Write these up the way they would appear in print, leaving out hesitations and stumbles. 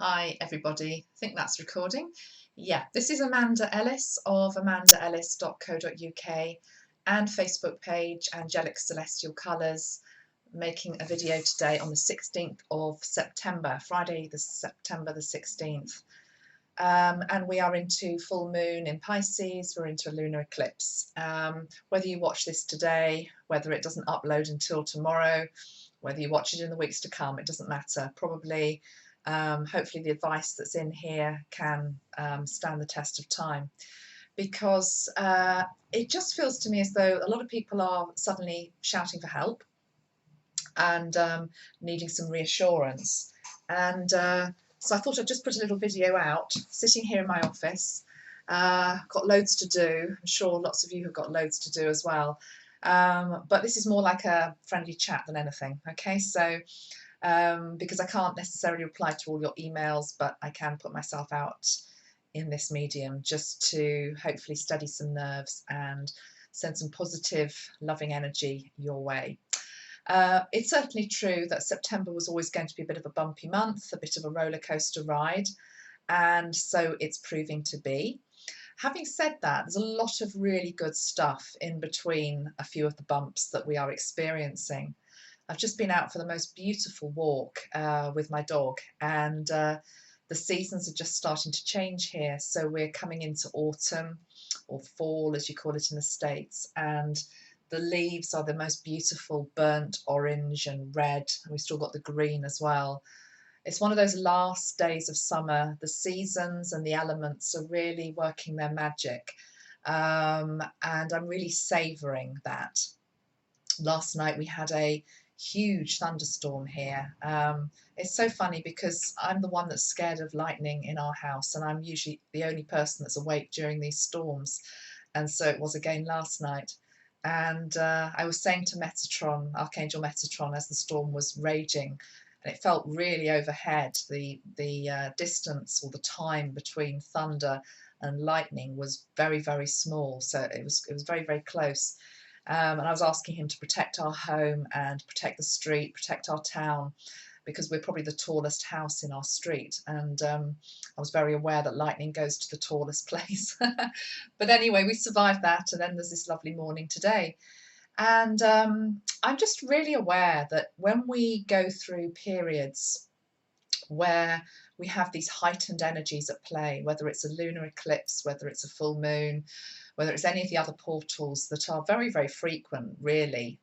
Hi everybody, I think that's recording. Yeah, this is Amanda Ellis of amandaellis.co.uk and Facebook page Angelic Celestial Colours, making a video today on the 16th of September, Friday September the 16th. And we are into full moon in Pisces, we're into a lunar eclipse. Whether you watch this today, whether it doesn't upload until tomorrow, whether you watch it in the weeks to come, it doesn't matter. Probably, hopefully the advice that's in here can stand the test of time, because it just feels to me as though a lot of people are suddenly shouting for help and needing some reassurance. And so I thought I'd just put a little video out, sitting here in my office. Got loads to do. I'm sure lots of you have got loads to do as well. But this is more like a friendly chat than anything. Okay, so because I can't necessarily reply to all your emails, but I can put myself out in this medium just to hopefully steady some nerves and send some positive, loving energy your way. It's certainly true that September was always going to be a bit of a bumpy month, a bit of a roller coaster ride, and so it's proving to be. Having said that, there's a lot of really good stuff in between a few of the bumps that we are experiencing. I've just been out for the most beautiful walk with my dog, and the seasons are just starting to change here. So we're coming into autumn, or fall as you call it in the States, and the leaves are the most beautiful burnt orange and red, and we've still got the green as well. It's one of those last days of summer. The seasons and the elements are really working their magic, and I'm really savouring that. Last night we had a huge thunderstorm here. It's so funny because I'm the one that's scared of lightning in our house, and I'm usually the only person that's awake during these storms. And so it was again last night. And I was saying to Metatron, Archangel Metatron, as the storm was raging, and it felt really overhead. The distance or the time between thunder and lightning was very, very small. So it was very, very close. And I was asking him to protect our home and protect the street, protect our town, because we're probably the tallest house in our street. And I was very aware that lightning goes to the tallest place. But anyway, we survived that. And then there's this lovely morning today. And I'm just really aware that when we go through periods where we have these heightened energies at play, whether it's a lunar eclipse, whether it's a full moon, whether it's any of the other portals that are very, very frequent, really,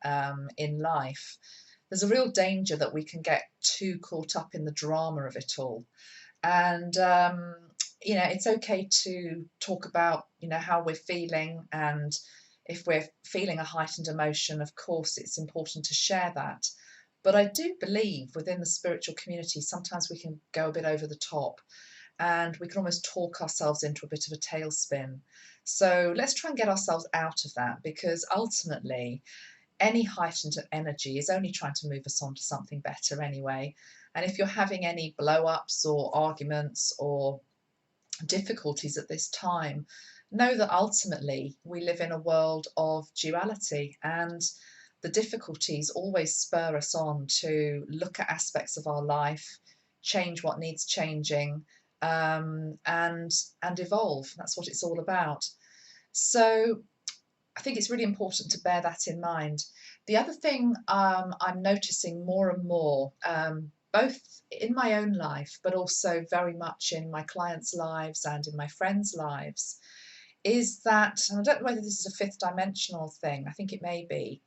in life, there's a real danger that we can get too caught up in the drama of it all. And, it's okay to talk about, how we're feeling. And if we're feeling a heightened emotion, of course, it's important to share that. But I do believe within the spiritual community, sometimes we can go a bit over the top and we can almost talk ourselves into a bit of a tailspin. So let's try and get ourselves out of that, because ultimately any heightened energy is only trying to move us on to something better anyway. And if you're having any blow-ups or arguments or difficulties at this time, know that ultimately we live in a world of duality, and the difficulties always spur us on to look at aspects of our life, change what needs changing, and evolve. That's what it's all about. So I think it's really important to bear that in mind. The other thing I'm noticing more and more, both in my own life, but also very much in my clients' lives and in my friends' lives, is that, and I don't know whether this is a fifth dimensional thing, I think it may be,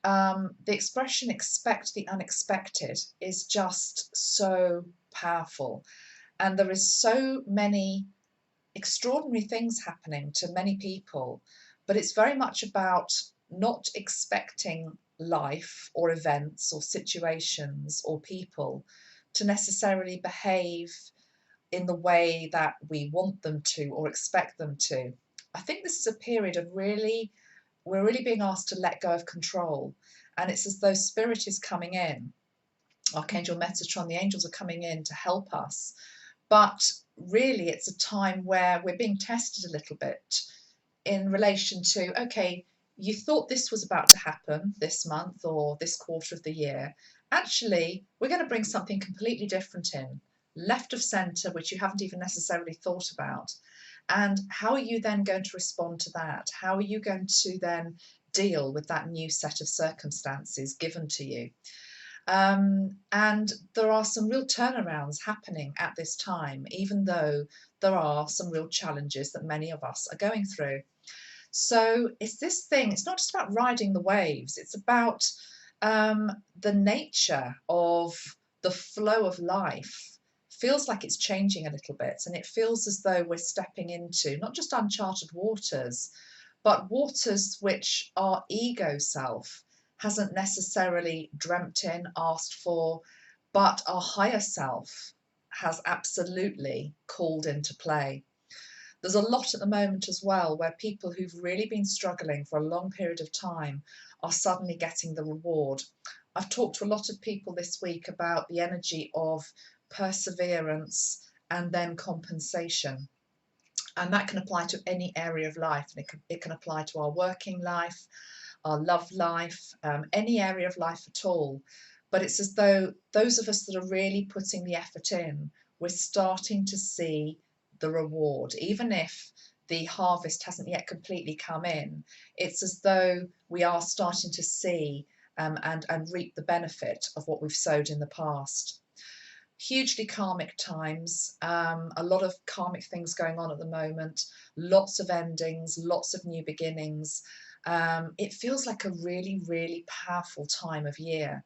the expression expect the unexpected is just so powerful. And there is so many extraordinary things happening to many people, but it's very much about not expecting life or events or situations or people to necessarily behave in the way that we want them to or expect them to. I think this is a period of we're really being asked to let go of control. And it's as though spirit is coming in, Archangel Metatron, the angels are coming in to help us. But really, it's a time where we're being tested a little bit in relation to, okay, you thought this was about to happen this month or this quarter of the year. Actually, we're going to bring something completely different in. left of centre, which you haven't even necessarily thought about. And how are you then going to respond to that? How are you going to then deal with that new set of circumstances given to you? And there are some real turnarounds happening at this time, even though there are some real challenges that many of us are going through. So it's this thing, it's not just about riding the waves, it's about the nature of the flow of life. Feels like it's changing a little bit, and it feels as though we're stepping into not just uncharted waters, but waters which our ego self hasn't necessarily dreamt in, asked for, but our higher self has absolutely called into play. There's a lot at the moment as well where people who've really been struggling for a long period of time are suddenly getting the reward. I've talked to a lot of people this week about the energy of perseverance and then compensation. And that can apply to any area of life. And it can apply to our working life, our love life, any area of life at all. But it's as though those of us that are really putting the effort in, we're starting to see the reward. Even if the harvest hasn't yet completely come in, it's as though we are starting to see and reap the benefit of what we've sowed in the past. Hugely karmic times, a lot of karmic things going on at the moment, lots of endings, lots of new beginnings. It feels like a really, really powerful time of year.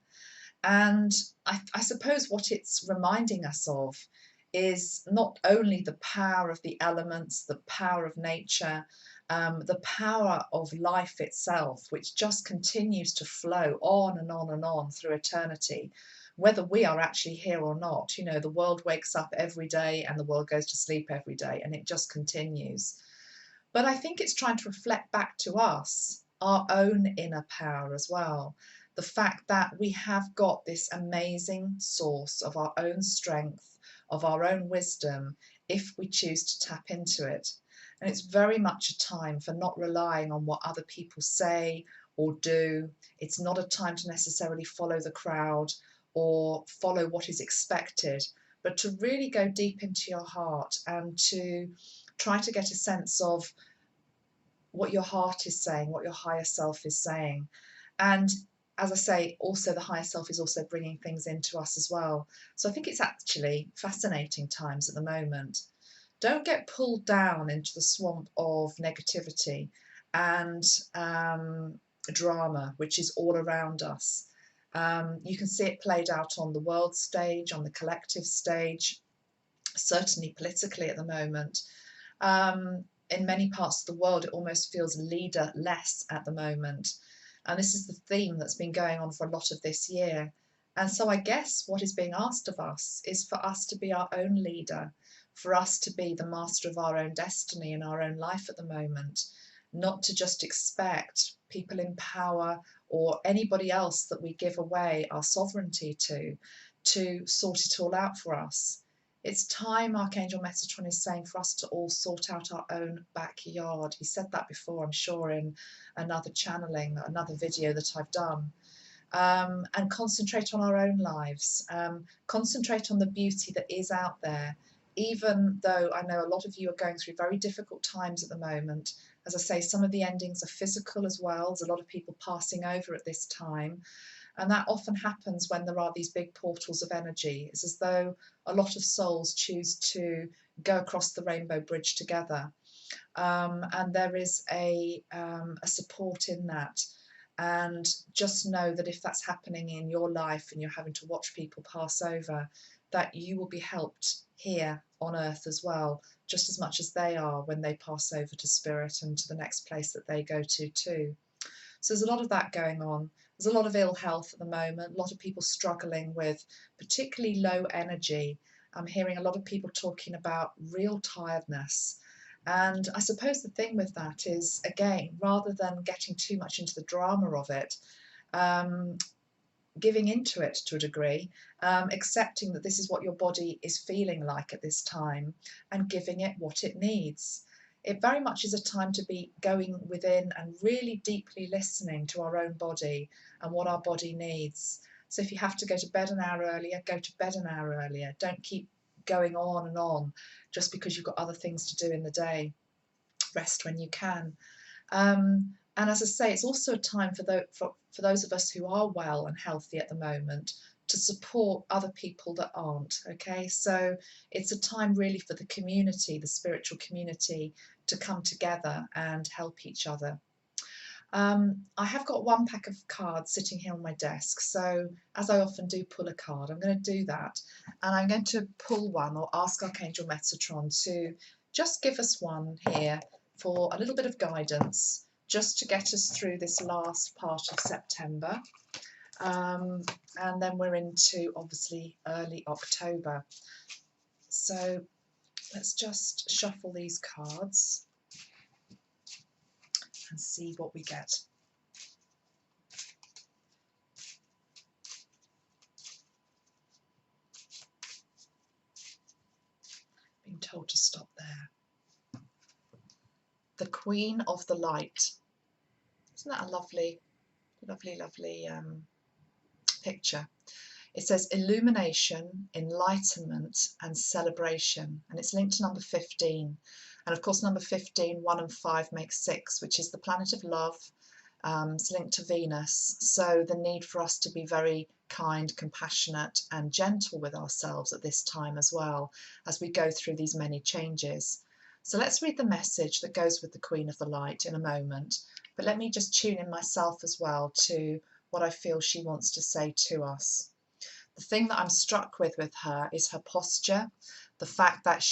And I suppose what it's reminding us of is not only the power of the elements, the power of nature, the power of life itself, which just continues to flow on and on and on through eternity, whether we are actually here or not. You know, the world wakes up every day and the world goes to sleep every day, and it just continues. But I think it's trying to reflect back to us our own inner power as well. The fact that we have got this amazing source of our own strength, of our own wisdom, if we choose to tap into it. And it's very much a time for not relying on what other people say or do. It's not a time to necessarily follow the crowd or follow what is expected, but to really go deep into your heart and to try to get a sense of what your heart is saying, what your higher self is saying. And as I say, also the higher self is also bringing things into us as well. So I think it's actually fascinating times at the moment. Don't get pulled down into the swamp of negativity and drama, which is all around us. You can see it played out on the world stage, on the collective stage, certainly politically at the moment. In many parts of the world, it almost feels leaderless at the moment. And this is the theme that's been going on for a lot of this year. And so I guess what is being asked of us is for us to be our own leader, for us to be the master of our own destiny in our own life at the moment, not to just expect people in power or anybody else that we give away our sovereignty to sort it all out for us. It's time, Archangel Metatron is saying, for us to all sort out our own backyard. He said that before, I'm sure, in another channeling, another video that I've done. And concentrate on our own lives. Concentrate on the beauty that is out there, even though I know a lot of you are going through very difficult times at the moment. As I say, some of the endings are physical as well. There's a lot of people passing over at this time. And that often happens when there are these big portals of energy. It's as though a lot of souls choose to go across the rainbow bridge together. And there is a support in that. And just know that if that's happening in your life and you're having to watch people pass over, that you will be helped here on earth as well, just as much as they are when they pass over to spirit and to the next place that they go to too. So there's a lot of that going on. There's a lot of ill health at the moment, a lot of people struggling with particularly low energy. I'm hearing a lot of people talking about real tiredness. And I suppose the thing with that is, again, rather than getting too much into the drama of it, giving into it to a degree, accepting that this is what your body is feeling like at this time and giving it what it needs. It very much is a time to be going within and really deeply listening to our own body and what our body needs. So if you have to go to bed an hour earlier, go to bed an hour earlier. Don't keep going on just because you've got other things to do in the day. Rest when you can. And as I say, it's also a time for those of us who are well and healthy at the moment to support other people that aren't, okay? So it's a time really for the community, the spiritual community, to come together and help each other. I have got one pack of cards sitting here on my desk, so as I often do pull a card, I'm going to do that, and I'm going to pull one or ask Archangel Metatron to just give us one here for a little bit of guidance, just to get us through this last part of September. And then we're into obviously early October. So let's just shuffle these cards and see what we get. Being told to stop there. The Queen of the Light. Isn't that a lovely picture? It says illumination, enlightenment and celebration, and it's linked to number 15. And of course number 15, 1 and 5 make 6, which is the planet of love. It's linked to Venus, so the need for us to be very kind, compassionate and gentle with ourselves at this time as well, as we go through these many changes. So let's read the message that goes with the Queen of the Light in a moment, but let me just tune in myself as well to what I feel she wants to say to us. The thing that I'm struck with her is her posture, the fact that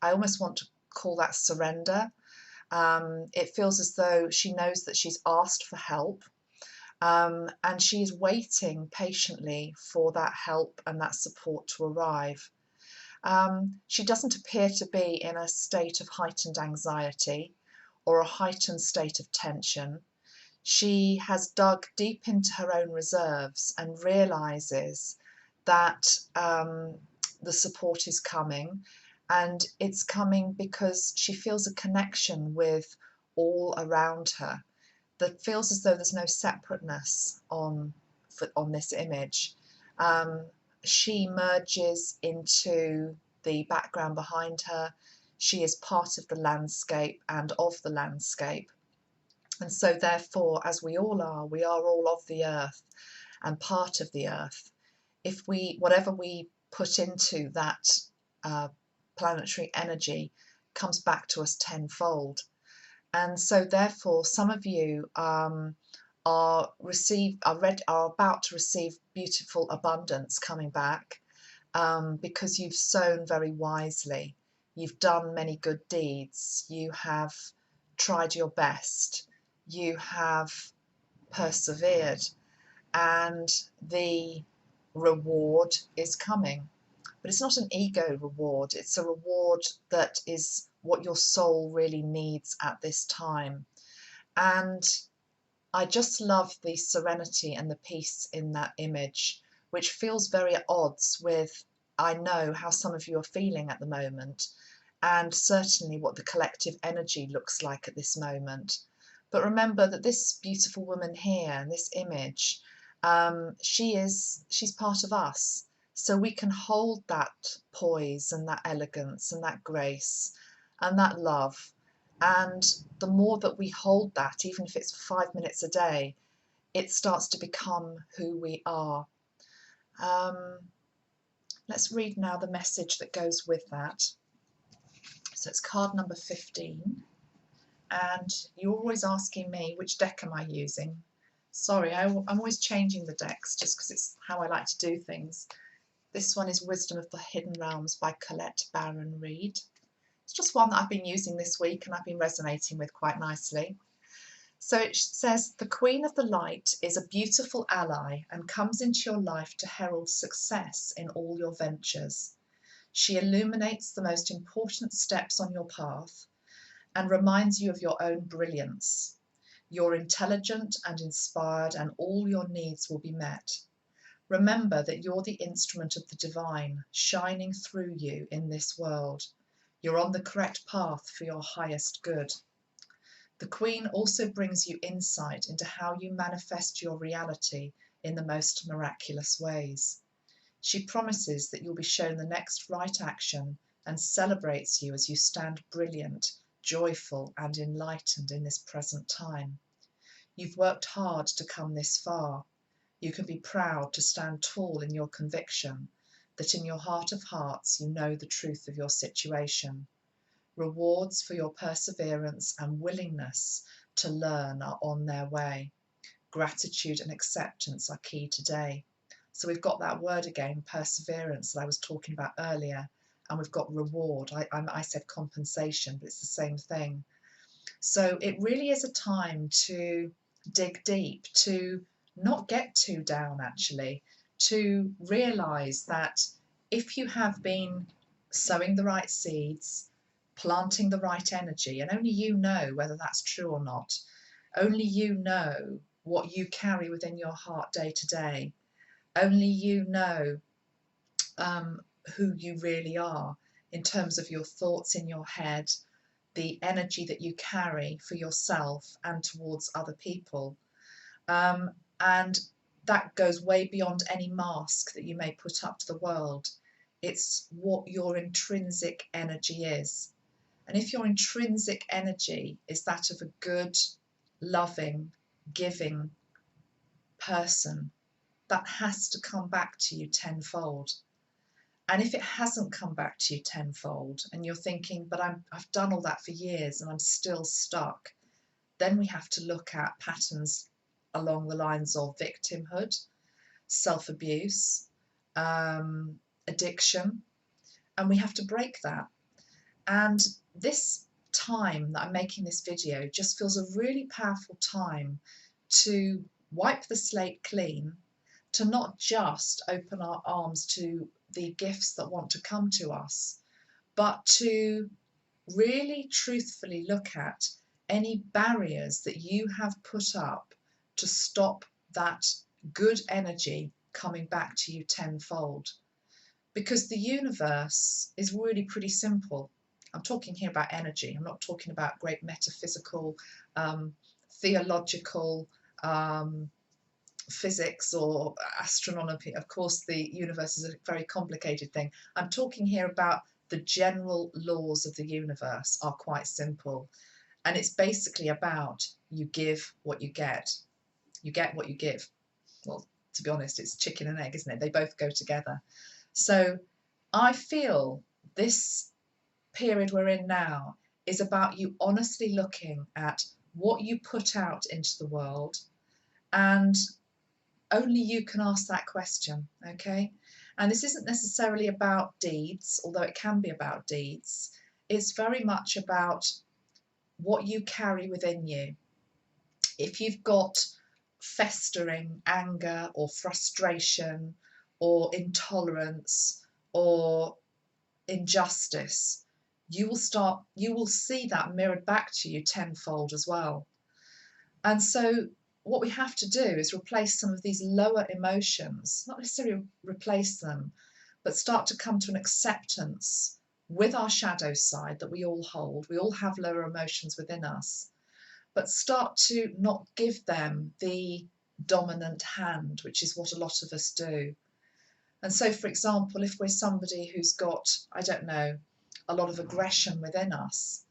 I almost want to call that surrender. It feels as though she knows that she's asked for help, and she's waiting patiently for that help and that support to arrive. She doesn't appear to be in a state of heightened anxiety or a heightened state of tension. She has dug deep into her own reserves and realizes that the support is coming, and it's coming because she feels a connection with all around her that feels as though there's no separateness on this image. She merges into the background behind her. She is part of the landscape and of the landscape. And so therefore, as we are all of the earth and part of the earth. Whatever we put into that planetary energy comes back to us tenfold. And so therefore some of you are about to receive beautiful abundance coming back, because you've sown very wisely, you've done many good deeds, you have tried your best, you have persevered, and the reward is coming. But it's not an ego reward, it's a reward that is what your soul really needs at this time. And I just love the serenity and the peace in that image, which feels very at odds with, I know, how some of you are feeling at the moment, and certainly what the collective energy looks like at this moment. But remember that this beautiful woman here, in this image, she's part of us. So we can hold that poise and that elegance and that grace and that love. And the more that we hold that, even if it's 5 minutes a day, it starts to become who we are. Let's read now the message that goes with that. So it's card number 15. And you're always asking me, which deck am I using? Sorry, I'm always changing the decks just because it's how I like to do things. This one is Wisdom of the Hidden Realms by Colette Baron Reid. It's just one that I've been using this week and I've been resonating with quite nicely. So it says, the Queen of the Light is a beautiful ally and comes into your life to herald success in all your ventures. She illuminates the most important steps on your path and reminds you of your own brilliance. You're intelligent and inspired, and all your needs will be met. Remember that you're the instrument of the divine, shining through you in this world. You're on the correct path for your highest good. The Queen also brings you insight into how you manifest your reality in the most miraculous ways. She promises that you'll be shown the next right action and celebrates you as you stand brilliant, joyful and enlightened in this present time. You've worked hard to come this far. You can be proud to stand tall in your conviction that in your heart of hearts you know the truth of your situation. Rewards for your perseverance and willingness to learn are on their way. Gratitude and acceptance are key today. So we've got that word again, perseverance, that I was talking about earlier, and we've got reward. I said compensation, but it's the same thing. So it really is a time to dig deep, to not get too down actually, to realise that if you have been sowing the right seeds, planting the right energy, and only you know whether that's true or not, only you know what you carry within your heart day to day, only you know who you really are in terms of your thoughts in your head, the energy that you carry for yourself and towards other people. And that goes way beyond any mask that you may put up to the world. It's what your intrinsic energy is. And if your intrinsic energy is that of a good, loving, giving person, that has to come back to you tenfold. And if it hasn't come back to you tenfold and you're thinking, but I've done all that for years and I'm still stuck, then we have to look at patterns along the lines of victimhood, self-abuse, addiction, and we have to break that. And this time that I'm making this video just feels a really powerful time to wipe the slate clean, to not just open our arms to the gifts that want to come to us, but to really truthfully look at any barriers that you have put up to stop that good energy coming back to you tenfold. Because the universe is really pretty simple. I'm talking here about energy. I'm not talking about great metaphysical, theological, physics or astronomy. Of course, the universe is a very complicated thing. I'm talking here about the general laws of the universe are quite simple. And it's basically about you give what you get. You get what you give. Well, to be honest, it's chicken and egg, isn't it? They both go together. So I feel this period we're in now is about you honestly looking at what you put out into the world, and only you can ask that question, okay? And this isn't necessarily about deeds, although it can be about deeds. It's very much about what you carry within you. If you've got festering anger or frustration or intolerance or injustice, you will see that mirrored back to you tenfold as well. And so what we have to do is replace some of these lower emotions, not necessarily replace them, but start to come to an acceptance with our shadow side that we all hold. We all have lower emotions within us, but start to not give them the dominant hand, which is what a lot of us do. And so, for example, if we're somebody who's got, I don't know, a lot of aggression within us,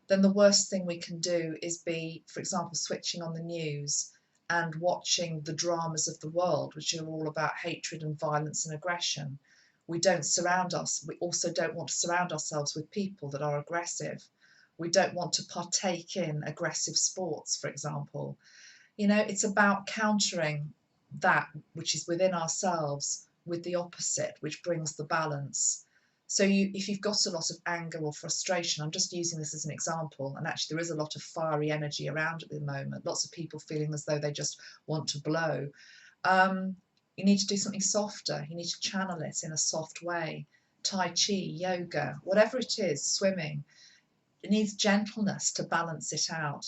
then the worst thing we can do is be, for example, switching on the news and watching the dramas of the world, which are all about hatred and violence and aggression. We also don't want to surround ourselves with people that are aggressive. We don't want to partake in aggressive sports, for example. You know, it's about countering that which is within ourselves with the opposite, which brings the balance. So if you've got a lot of anger or frustration, I'm just using this as an example, and actually there is a lot of fiery energy around at the moment, lots of people feeling as though they just want to blow. You need to do something softer. You need to channel it in a soft way. Tai Chi, yoga, whatever it is, swimming. It needs gentleness to balance it out.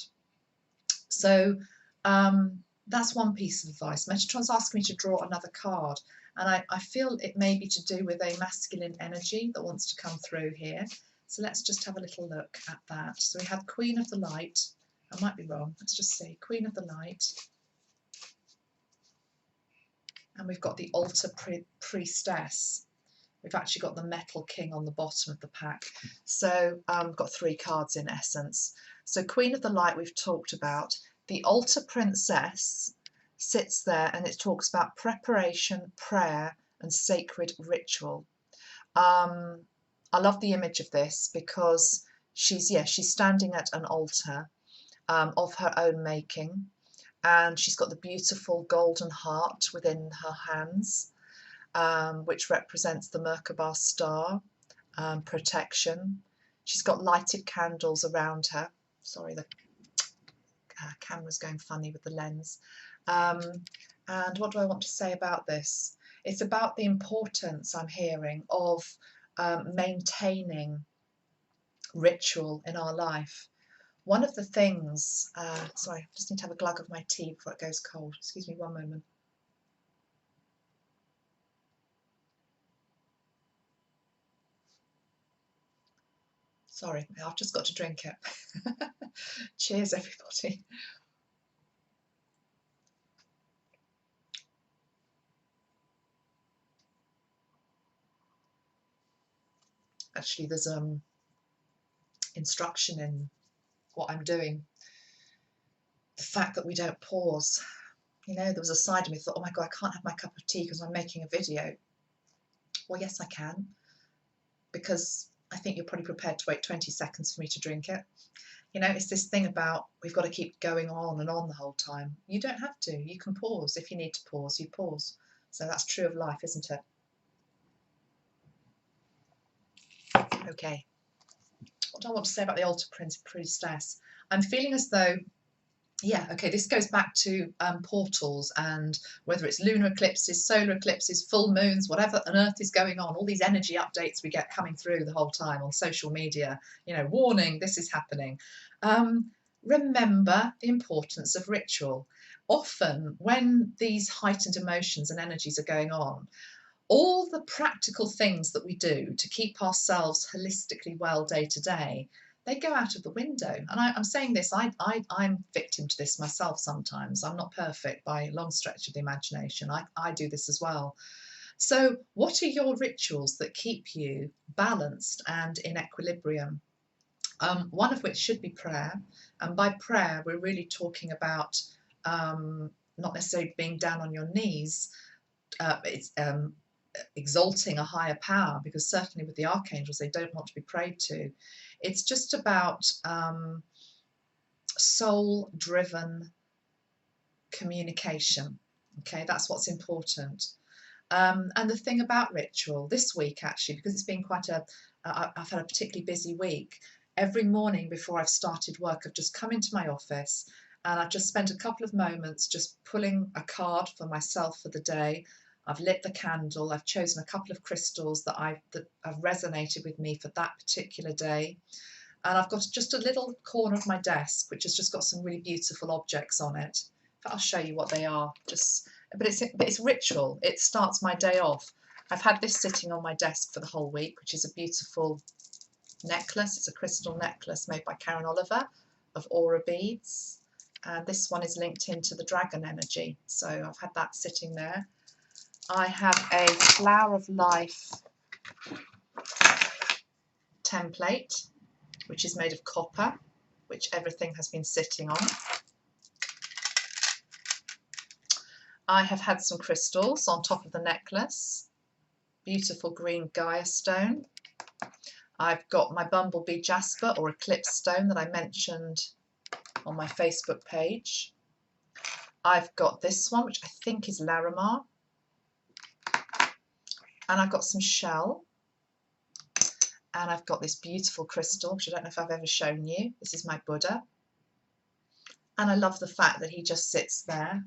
So that's one piece of advice. Metatron's asked me to draw another card, and I feel it may be to do with a masculine energy that wants to come through here. So let's just have a little look at that. So we have Queen of the Light. I might be wrong. Let's just see. Queen of the Light. And we've got the altar priestess. We've actually got the metal king on the bottom of the pack. So we've got 3 cards in essence. So Queen of the Light we've talked about. The altar princess sits there and it talks about preparation, prayer and sacred ritual. I love the image of this because she's standing at an altar of her own making, and she's got the beautiful golden heart within her hands, which represents the Merkaba star, protection. She's got lighted candles around her. Sorry, the camera's going funny with the lens. And what do I want to say about this? It's about the importance, I'm hearing, of maintaining ritual in our life. One of the things, sorry, I just need to have a glug of my tea before it goes cold. Excuse me one moment. Sorry, I've just got to drink it. Cheers, everybody. Actually, there's instruction in what I'm doing. The fact that we don't pause. You know, there was a side of me that thought, oh my God, I can't have my cup of tea because I'm making a video. Well, yes, I can, because I think you're probably prepared to wait 20 seconds for me to drink it. You know, it's this thing about we've got to keep going on and on the whole time. You don't have to. You can pause. If you need to pause, you pause. So that's true of life, isn't it? Okay. What do I want to say about the altar priestess? I'm feeling as though, yeah, okay, this goes back to portals, and whether it's lunar eclipses, solar eclipses, full moons, whatever on earth is going on, all these energy updates we get coming through the whole time on social media, you know, warning, this is happening. Remember the importance of ritual. Often when these heightened emotions and energies are going on, all the practical things that we do to keep ourselves holistically well day to day, they go out of the window. And I'm saying this, I'm victim to this myself sometimes. I'm not perfect by a long stretch of the imagination. I do this as well. So what are your rituals that keep you balanced and in equilibrium? One of which should be prayer. And by prayer, we're really talking about not necessarily being down on your knees. It's exalting a higher power, because certainly with the archangels, they don't want to be prayed to. It's just about soul-driven communication. Okay, that's what's important. And the thing about ritual this week, actually, because it's been quite I've had a particularly busy week. Every morning before I've started work, I've just come into my office and I've just spent a couple of moments just pulling a card for myself for the day. I've lit the candle, I've chosen a couple of crystals that have resonated with me for that particular day. And I've got just a little corner of my desk, which has just got some really beautiful objects on it. I'll show you what they are. But it's ritual. It starts my day off. I've had this sitting on my desk for the whole week, which is a beautiful necklace. It's a crystal necklace made by Karen Oliver of aura beads. And this one is linked into the dragon energy. So I've had that sitting there. I have a Flower of Life template, which is made of copper, which everything has been sitting on. I have had some crystals on top of the necklace. Beautiful green Gaia stone. I've got my bumblebee jasper or eclipse stone that I mentioned on my Facebook page. I've got this one, which I think is Larimar. And I've got some shell. And I've got this beautiful crystal, which I don't know if I've ever shown you. This is my Buddha. And I love the fact that he just sits there,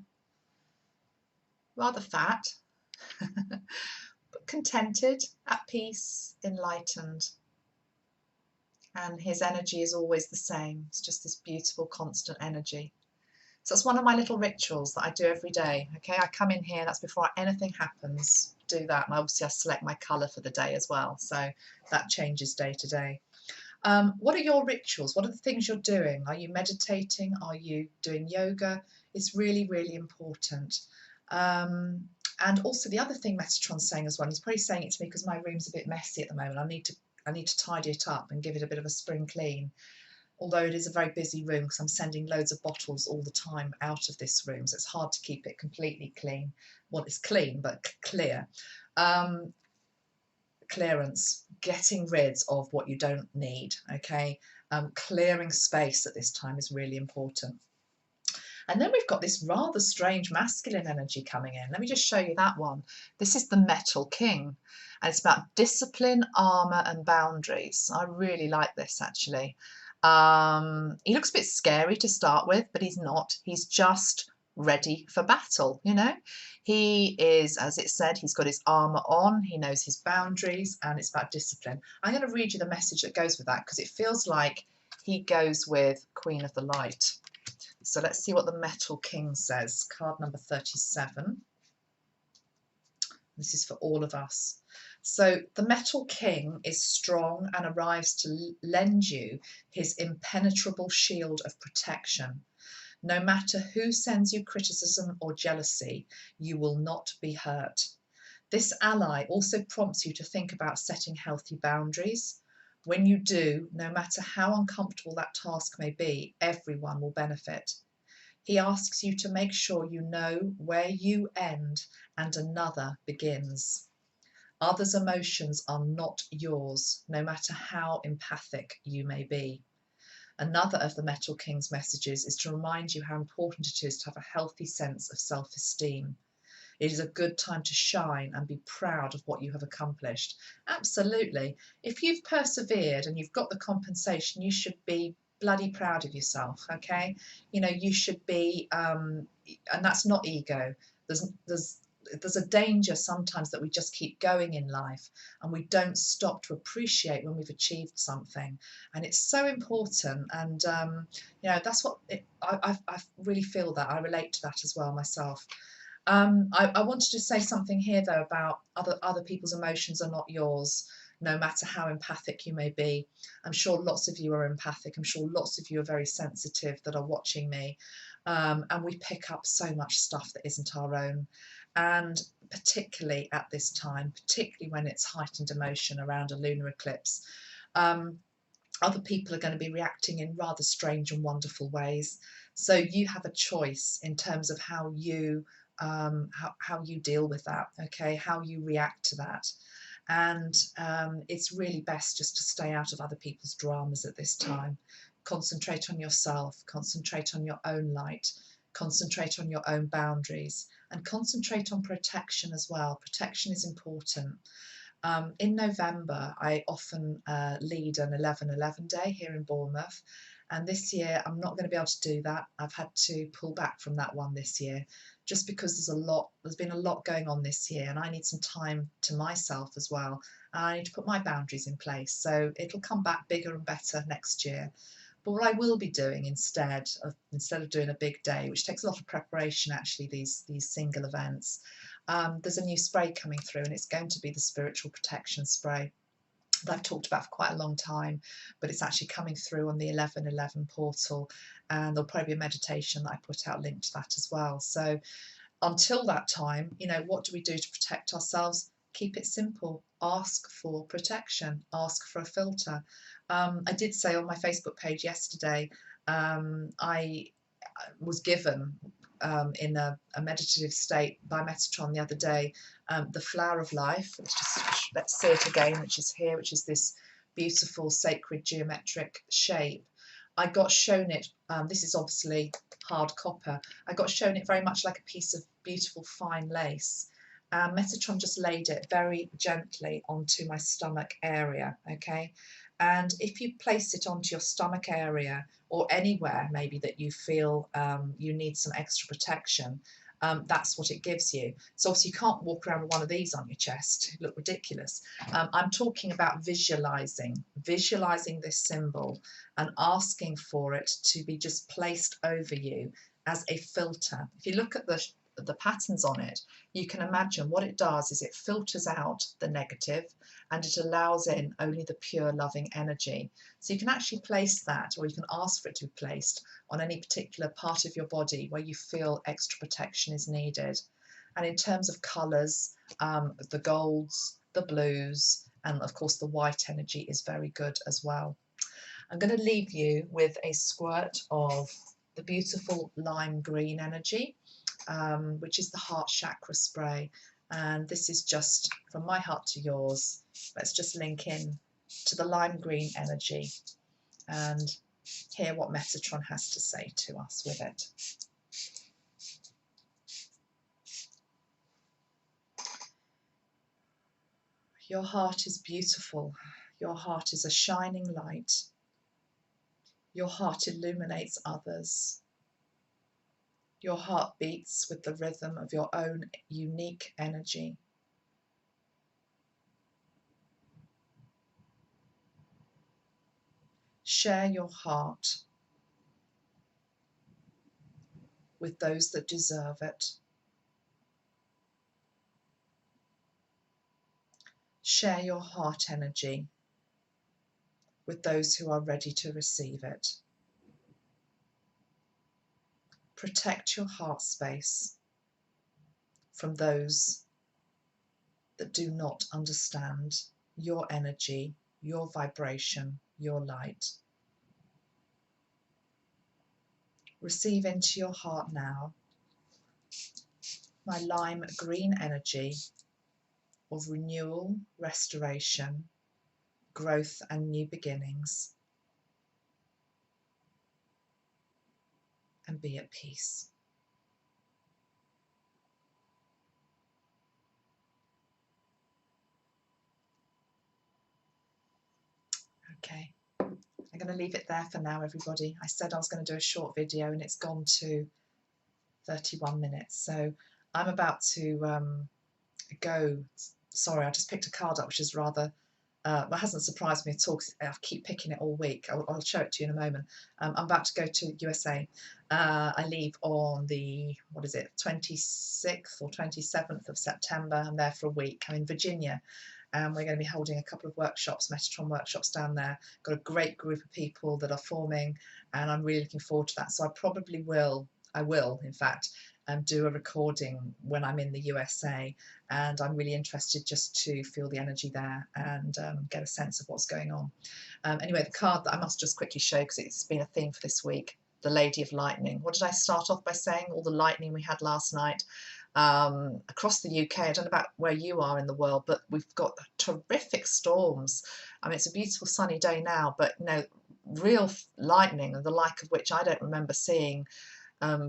rather fat, but contented, at peace, enlightened. And his energy is always the same. It's just this beautiful, constant energy. So it's one of my little rituals that I do every day. Okay, I come in here, that's before anything happens, do that. And obviously I select my colour for the day as well. So that changes day to day. What are your rituals? What are the things you're doing? Are you meditating? Are you doing yoga? It's really, really important. And also the other thing Metatron's saying as well, he's probably saying it to me because my room's a bit messy at the moment. I need to tidy it up and give it a bit of a spring clean. Although it is a very busy room because I'm sending loads of bottles all the time out of this room, so it's hard to keep it completely clean. Well, it's clean, but clear. Clearance, getting rid of what you don't need, okay? Clearing space at this time is really important. And then we've got this rather strange masculine energy coming in. Let me just show you that one. This is the Metal King, and it's about discipline, armour and boundaries. I really like this, actually. He looks a bit scary to start with, but he's not. He's just ready for battle, you know. He is, as it said, he's got his armour on, he knows his boundaries, and it's about discipline. I'm going to read you the message that goes with that because it feels like he goes with Queen of the Light. So let's see what the Metal King says. Card number 37. This is for all of us. So the Metal King is strong and arrives to lend you his impenetrable shield of protection. No matter who sends you criticism or jealousy, you will not be hurt. This ally also prompts you to think about setting healthy boundaries. When you do, no matter how uncomfortable that task may be, everyone will benefit. He asks you to make sure you know where you end and another begins. Others' emotions are not yours, no matter how empathic you may be. Another of the Metal King's messages is to remind you how important it is to have a healthy sense of self-esteem. It is a good time to shine and be proud of what you have accomplished. Absolutely. If you've persevered and you've got the compensation, you should be bloody proud of yourself, okay? You know, you should be, and that's not ego. There's a danger sometimes that we just keep going in life and we don't stop to appreciate when we've achieved something, and it's so important. And you know, that's what I really feel that I relate to that as well myself. I wanted to say something here though about other people's emotions are not yours, no matter how empathic you may be. I'm sure lots of you are empathic. I'm sure lots of you are very sensitive that are watching me. And we pick up so much stuff that isn't our own. And particularly at this time, particularly when it's heightened emotion around a lunar eclipse, other people are going to be reacting in rather strange and wonderful ways. So you have a choice in terms of how you deal with that, okay, how you react to that. And it's really best just to stay out of other people's dramas at this time. Concentrate on yourself, concentrate on your own light, concentrate on your own boundaries, and concentrate on protection as well. Protection is important. In November, I often lead an 11/11 day here in Bournemouth, and this year I'm not going to be able to do that. I've had to pull back from that one this year, just because there's been a lot going on this year, and I need some time to myself as well. And I need to put my boundaries in place, so it'll come back bigger and better next year. But what I will be doing instead of doing a big day, which takes a lot of preparation actually, these single events, there's a new spray coming through, and it's going to be the spiritual protection spray that I've talked about for quite a long time, but it's actually coming through on the 11/11 portal, and there'll probably be a meditation that I put out linked to that as well. So until that time, you know, what do we do to protect ourselves? Keep it simple. Ask for protection. Ask for a filter. I did say on my Facebook page yesterday, I was given in a meditative state by Metatron the other day, the flower of life. Let's see it again, which is here, which is this beautiful sacred geometric shape. I got shown it, this is obviously hard copper, I got shown it very much like a piece of beautiful fine lace. Metatron just laid it very gently onto my stomach area, okay? And if you place it onto your stomach area, or anywhere maybe that you feel you need some extra protection, that's what it gives you. So obviously you can't walk around with one of these on your chest, it look ridiculous. I'm talking about visualizing this symbol and asking for it to be just placed over you as a filter. If you look at the patterns on it, you can imagine what it does is it filters out the negative and it allows in only the pure loving energy. So you can actually place that, or you can ask for it to be placed on any particular part of your body where you feel extra protection is needed. And in terms of colours, the golds, the blues, and of course the white energy is very good as well. I'm going to leave you with a squirt of the beautiful lime green energy, which is the heart chakra spray. And this is just from my heart to yours. Let's just link in to the lime green energy and hear what Metatron has to say to us with it. Your heart is beautiful. Your heart is a shining light. Your heart illuminates others. Your heart beats with the rhythm of your own unique energy. Share your heart with those that deserve it. Share your heart energy with those who are ready to receive it. Protect your heart space from those that do not understand your energy, your vibration, your light. Receive into your heart now my lime green energy of renewal, restoration, growth and new beginnings, and be at peace. Okay, I'm going to leave it there for now, everybody. I said I was going to do a short video and it's gone to 31 minutes. So I'm about to go. Sorry, I just picked a card up, which is rather, well, hasn't surprised me at all because I keep picking it all week. I'll show it to you in a moment. I'm about to go to USA. I leave on the, 26th or 27th of September. I'm there for a week. I'm in Virginia. And we're going to be holding a couple of workshops, Metatron workshops down there. Got a great group of people that are forming, and I'm really looking forward to that. So I will, in fact, do a recording when I'm in the USA, and I'm really interested just to feel the energy there and get a sense of what's going on. Anyway, the card that I must just quickly show, because it's been a theme for this week, the Lady of Lightning. What did I start off by saying? All the lightning we had last night. Across the UK, I don't know about where you are in the world, but we've got terrific storms. I mean, it's a beautiful sunny day now, but you know, real lightning, and the like of which I don't remember seeing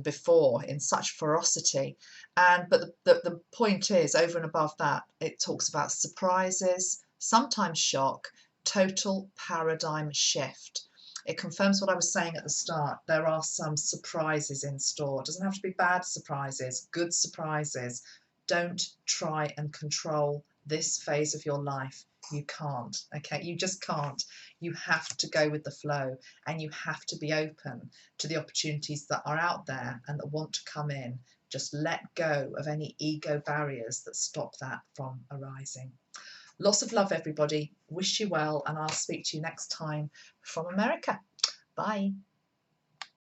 before in such ferocity. But the point is, over and above that, it talks about surprises, sometimes shock, total paradigm shift. It confirms what I was saying at the start. There are some surprises in store. It doesn't have to be bad surprises, good surprises. Don't try and control this phase of your life. You can't, okay? You just can't. You have to go with the flow, and you have to be open to the opportunities that are out there and that want to come in. Just let go of any ego barriers that stop that from arising. Lots of love, everybody. Wish you well, and I'll speak to you next time from America. Bye.